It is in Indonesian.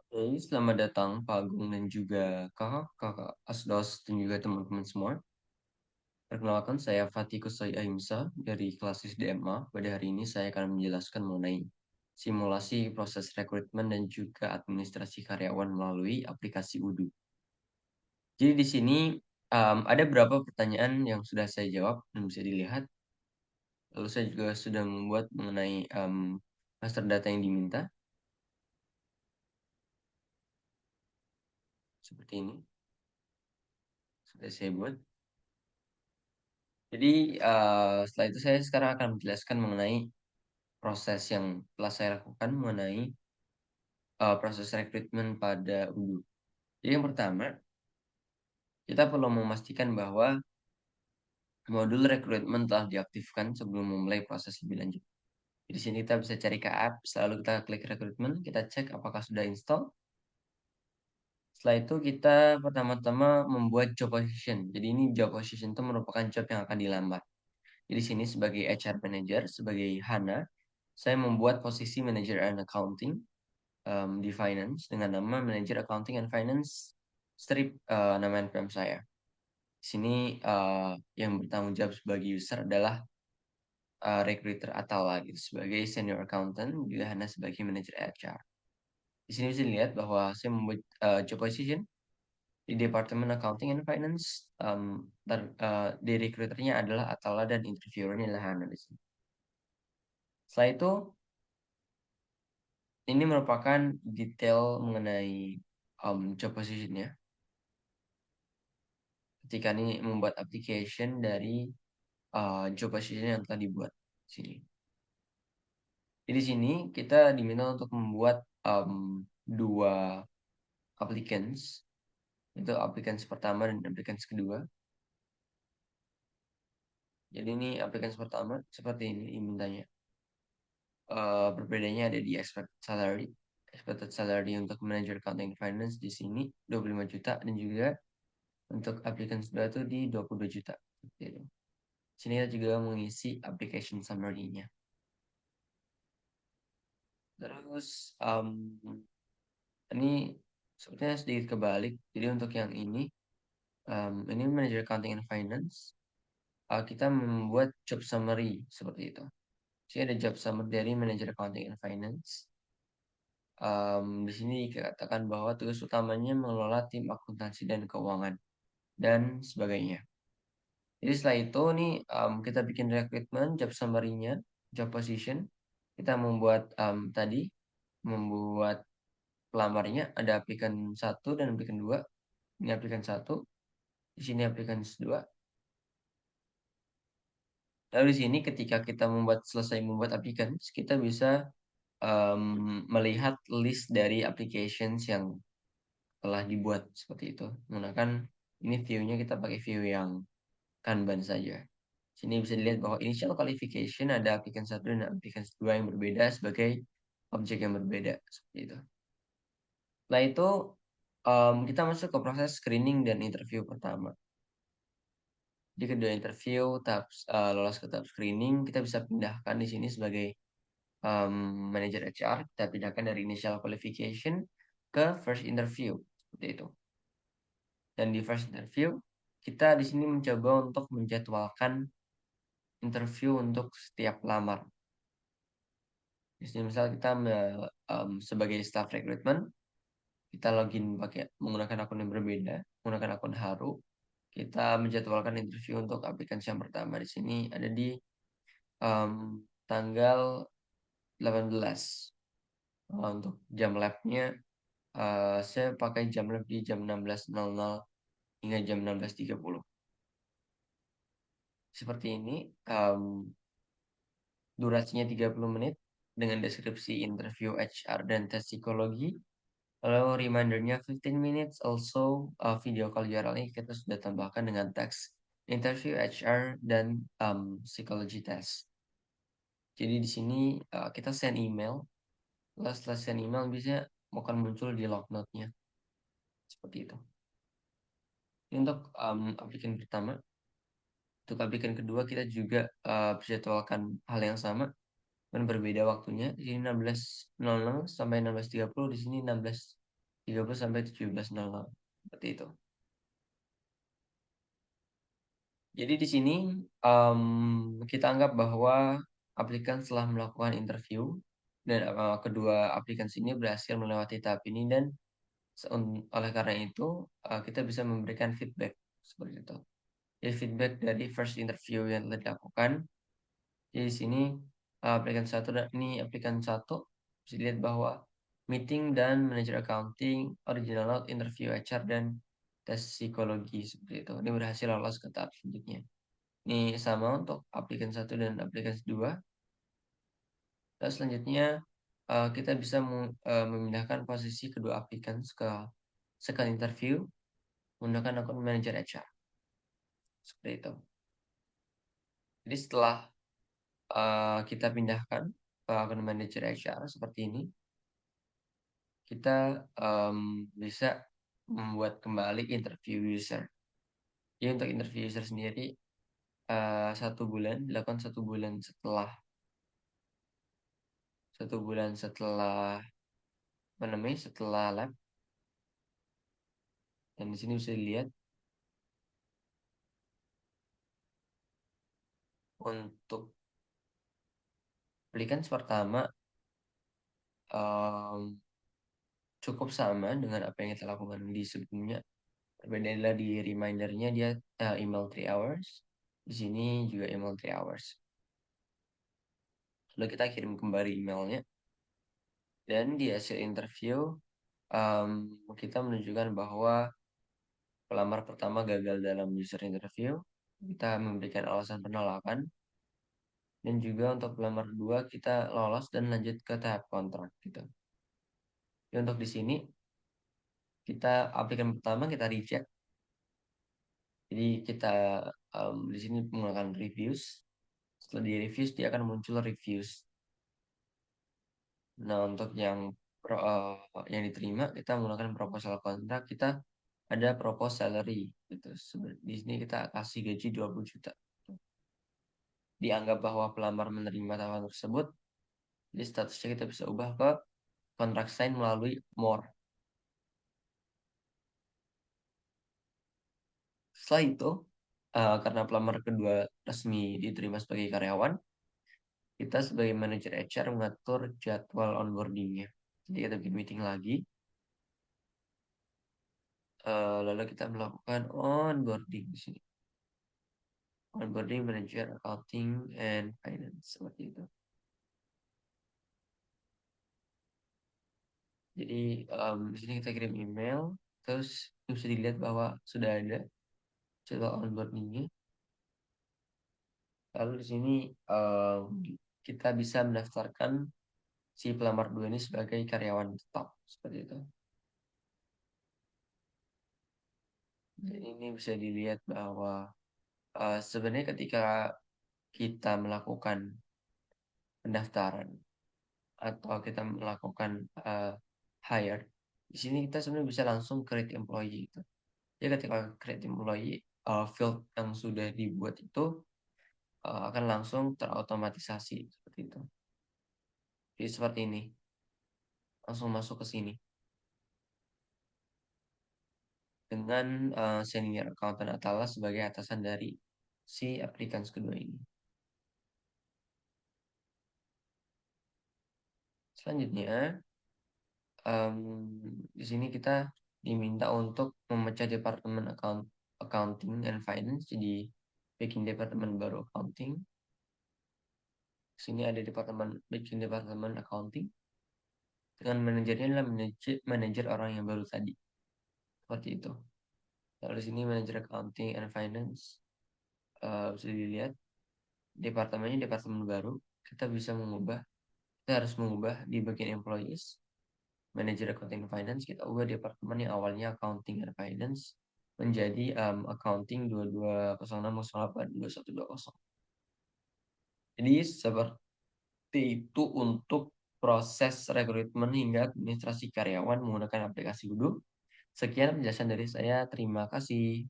Oke, selamat datang Pak Agung dan juga kakak Asdos dan juga teman-teman semua. Perkenalkan saya Fatih Kusai Ahimsa dari kelas DMA. Pada hari ini saya akan menjelaskan mengenai simulasi proses rekrutmen dan juga administrasi karyawan melalui aplikasi Udu. Jadi di sini ada beberapa pertanyaan yang sudah saya jawab dan bisa dilihat. Lalu saya juga sudah membuat mengenai master data yang diminta seperti ini. Sudah saya buat. Jadi setelah itu saya sekarang akan menjelaskan mengenai proses yang telah saya lakukan mengenai proses rekrutmen pada UDU. Jadi yang pertama, kita perlu memastikan bahwa modul rekrutmen telah diaktifkan sebelum memulai proses lebih lanjut. Di sini kita bisa cari ke app, lalu kita klik rekrutmen, kita cek apakah sudah install. Setelah itu kita pertama-tama membuat job position. Jadi ini job position itu merupakan job yang akan dilamar. Jadi sini sebagai HR manager, sebagai Hana, saya membuat posisi manager and accounting di finance dengan nama manager accounting and finance strip nama NPM saya. Di sini yang bertanggung jawab sebagai user adalah recruiter Atala gitu sebagai senior accountant, juga Hana sebagai manager HR. Di sini bisa dilihat bahwa saya membuat job position di Departemen Accounting and Finance. Di recruiternya adalah Atala dan interviewernya adalah Hana di sini. Setelah itu, ini merupakan detail mengenai job positionnya. Ketika ini membuat application dari job position yang telah dibuat di sini. Jadi di sini kita diminta untuk membuat dua applicants, itu applicants pertama dan applicants kedua. Jadi ini applicants pertama seperti ini dimintanya. Perbedaannya ada di expected salary. Expected salary untuk manager accounting finance di sini 25 juta dan juga untuk applicants kedua itu di 22 juta. Seperti itu. Sini kita juga mengisi application summary-nya. Terus ini sepertinya sedikit kebalik. Jadi untuk yang ini manager accounting and finance. Kita membuat job summary seperti itu. Jadi ada job summary dari manager accounting and finance. Di sini dikatakan bahwa tugas utamanya mengelola tim akuntansi dan keuangan dan sebagainya. Jadi setelah itu nih kita bikin rekrutmen, job summary-nya, job position. Kita membuat pelamarnya ada aplikan 1 dan aplikan 2. Ini aplikan 1, di sini aplikan 2. Lalu di sini ketika kita selesai membuat aplikan, kita bisa melihat list dari applications yang telah dibuat seperti itu. Menggunakan ini view-nya kita pakai view yang Kanban saja. Sini bisa dilihat bahwa initial qualification ada aplikan 1 dan aplikan 2 yang berbeda sebagai objek yang berbeda seperti itu. Setelah itu kita masuk ke proses screening dan interview pertama. Di kedua interview, lolos ke tahap screening, kita bisa pindahkan di sini sebagai manager HR. Kita pindahkan dari initial qualification ke first interview seperti itu. Dan di first interview, kita di sini mencoba untuk menjadwalkan interview untuk setiap lamar. Di sini misal kita sebagai staff recruitment, kita login menggunakan akun yang berbeda, menggunakan akun Haru. Kita menjadwalkan interview untuk aplikasi yang pertama. Di sini ada di tanggal 18. Untuk jam labnya, saya pakai jam lab di jam 16.00 hingga jam 16.30. Seperti ini, durasinya 30 menit dengan deskripsi interview HR dan tes psikologi. Lalu remindernya 15 minutes, also video call URL-nya kita sudah tambahkan dengan teks interview HR dan psychology test. Jadi di sini kita send email. Lalu setelah send email biasanya akan muncul di log note-nya. Seperti itu. Ini untuk aplikan pertama. Untuk aplikan kedua kita juga menjadwalkan hal yang sama dan berbeda waktunya. Di sini 16.00 sampai 16.30, di sini 16 30 sampai 17.00 seperti itu. Jadi di sini kita anggap bahwa aplikan setelah melakukan interview dan kedua aplikan ini berhasil melewati tahap ini dan oleh karena itu kita bisa memberikan feedback seperti itu. Jadi feedback dari first interview yang telah dilakukan. Jadi di sini aplikan satu dan ini aplikan satu bisa dilihat bahwa meeting dan manager accounting, original note, interview HR dan tes psikologi seperti itu. Ini berhasil lolos ke tahap selanjutnya. Ini sama untuk aplikan satu dan aplikan dua. Lalu selanjutnya kita bisa memindahkan posisi kedua aplikan ke second interview menggunakan akun manager HR seperti itu. Jadi setelah kita pindahkan ke akun manager HR seperti ini, kita bisa membuat kembali interview user. Jadi untuk interview user sendiri 1 bulan dilakukan 1 bulan setelah 1 bulan setelah apa namanya setelah lab. Dan di sini bisa dilihat untuk aplikasi pertama em, cukup sama dengan apa yang kita lakukan di sebelumnya. Berbeda adalah di remindernya dia email 3 hours. Di sini juga email 3 hours. Lalu kita kirim kembali emailnya. Dan di hasil interview kita menunjukkan bahwa pelamar pertama gagal dalam user interview. Kita memberikan alasan penolakan. Dan juga untuk pelamar kedua kita lolos dan lanjut ke tahap kontrak gitu. Jadi untuk di sini kita aplikan pertama kita reject. Jadi kita di sini menggunakan reviews. Setelah di reviews dia akan muncul reviews. Nah untuk yang diterima kita menggunakan proposal kontrak, kita ada propose salary gitu. Di sini kita kasih gaji 20 juta. Dianggap bahwa pelamar menerima tawaran tersebut, jadi statusnya kita bisa ubah ke kontrak sign melalui more. Setelah itu, karena pelamar kedua resmi diterima sebagai karyawan, kita sebagai manajer HR mengatur jadwal onboardingnya. Jadi kita bikin meeting lagi, lalu kita melakukan onboarding di sini. Onboarding manager accounting and finance seperti itu. Jadi di sini kita kirim email, terus bisa dilihat bahwa sudah ada jadwal onboardingnya. Lalu di sini kita bisa mendaftarkan si pelamar dua ini sebagai karyawan tetap seperti itu. Dan ini bisa dilihat bahwa sebenarnya ketika kita melakukan pendaftaran atau kita melakukan hire, di sini kita sebenarnya bisa langsung create employee gitu. Jadi ketika create employee, field yang sudah dibuat itu akan langsung terautomatisasi seperti itu. Jadi seperti ini, langsung masuk ke sini dengan senior accountant Atala sebagai atasan dari si applicants kedua ini. Selanjutnya, di sini kita diminta untuk memecah departemen accounting and finance jadi bikin departemen baru accounting. Sini ada bikin departemen accounting dengan manajernya adalah manajer orang yang baru tadi seperti itu. Lalu di sini manajer accounting and finance bisa dilihat departemennya departemen baru. Kita harus mengubah di bagian employees, manager accounting and finance, kita ubah departemen yang awalnya accounting and finance menjadi accounting 2206082120. Jadi seperti itu untuk proses rekrutmen hingga administrasi karyawan menggunakan aplikasi Odoo. Sekian penjelasan dari saya. Terima kasih.